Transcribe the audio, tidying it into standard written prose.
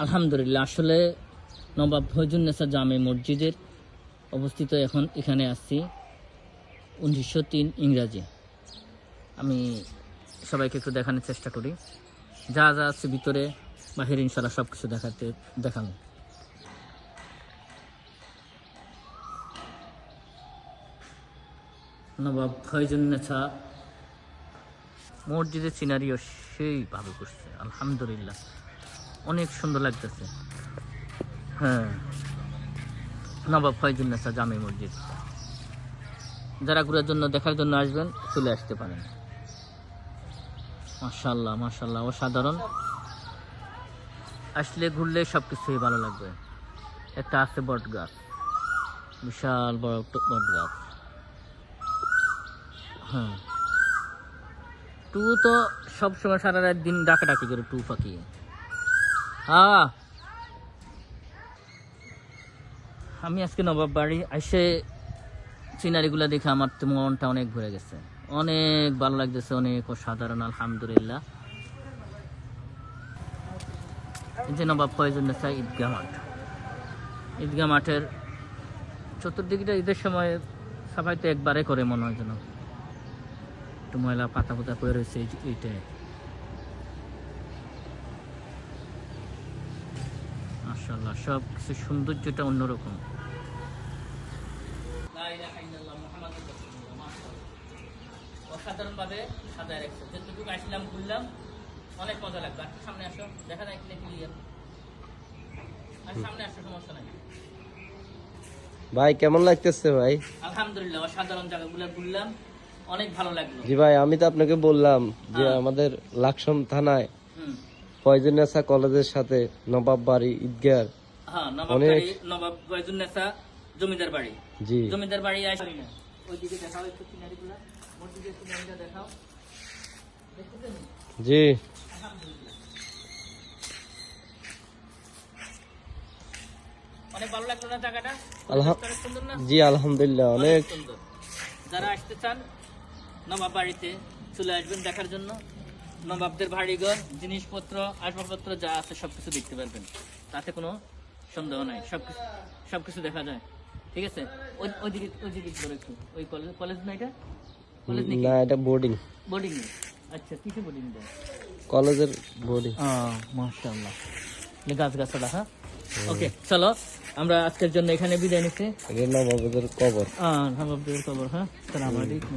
আলহামদুলিল্লাহ, আসলে নবাব ফয়জুন্নেসা জামে মসজিদের অবস্থিত এখন এখানে আসছি 1903 ইংরাজি। আমি সবাইকে একটু দেখানোর চেষ্টা করি, যা যা আছে ভিতরে বাহিরে ইনশাল্লাহ সব কিছু দেখানো। নবাব ফয়জুন্নেসা মসজিদের সিনারিও সেই ভালো করছে, আলহামদুলিল্লাহ অনেক সুন্দর লাগতেছে। হ্যাঁ, নবাব ফয়জুন্নেসা জামে মসজিদ, যারা ঘুরার জন্য দেখার জন্য আসবেন চলে আসতে পারেন। মাশাআল্লাহ মাশাআল্লাহ, অসাধারণ। আসলে ঘুরলে সব কিছুই ভালো লাগবে। একটা আছে বট গাছ, বিশাল বড় বট গাছ। হ্যাঁ, টু তো সবসময় সারা রাত দিন ডাকাডাকি করে টু পাখি। হ্যাঁ, আমি আজকে নবাব বাড়ি এসে সিনারিগুলো দেখে আমার তো মনটা অনেক ভরে গেছে, অনেক ভালো লাগতেছে, অনেক অসাধারণ আলহামদুলিল্লাহ। এই যে নবাব ফয়জুন্নেসা ঈদগাহ মাঠ, ঈদগাহ মাঠের চতুর্দিকটা ঈদের সময় সবাই তো একবারে করে, মনে হয় যেন একটু ময়লা পাতা পাতা পড়ে রয়েছে এইটাই। মাশাআল্লাহ, সব কিছু সৌন্দর্যটা অন্যরকম। অসাধারণ ভাবে সাজায় রাখছে, যেটুকু আসলাম ঘুরলাম, অনেক মজা লাগবে। আর সামনে আসো, দেখা যায় কিনা ক্লিয়ার। আর সামনে আসো, সমস্যা নাই। ভাই কেমন লাগতেছে ভাই? আলহামদুলিল্লাহ, অসাধারণ জায়গাগুলো ঘুরলাম, অনেক ভালো লাগলো। জি ভাই, আমি তো আপনাকে বললাম যে আমাদের লাকসাম থানায় ফয়জুন্নেসা কলেজের সাথে নবাব বাড়ি ঈদগাহ। হ্যাঁ, নবাব ফয়জুন্নেসা জমিদার বাড়ি। জি, জমিদার বাড়ি আসি না, ওইদিকে দেখাও একটু সিনারিগুলো, মসজিদের সিনারিটা দেখাও। দেখতেছেন? জি অনেক ভালো লাগলো না জায়গাটা? অনেক সুন্দর না? জি আলহামদুলিল্লাহ, অনেক সুন্দর। যারা আসতে চান নবাব বাড়িতে চলে আসবেন দেখার জন্য। নবাবদের বাড়িঘর, জিনিসপত্র, আসবাবপত্র যা আছে সবকিছু দেখতে পারবেন, তাতে কোনো সন্দেহ নাই। সবকিছু দেখা যায়। ঠিক আছে, ওইদিকে ধরো একটু। ওই কলেজ না, এটা কলেজ নাকি? না, এটা বোর্ডিং। বোর্ডিং। আচ্ছা, কিসে বোর্ডিং দেয়? কলেজের বোর্ডিং। মাশাআল্লাহ, গাছগাছালা। হ্যাঁ, ওকে, চলো আমরা আজকের জন্য এখানে বিদায় নিচ্ছি। নবাবদের কবর। নবাবদের কবর। হ্যাঁ, সালাম আলাইকুম।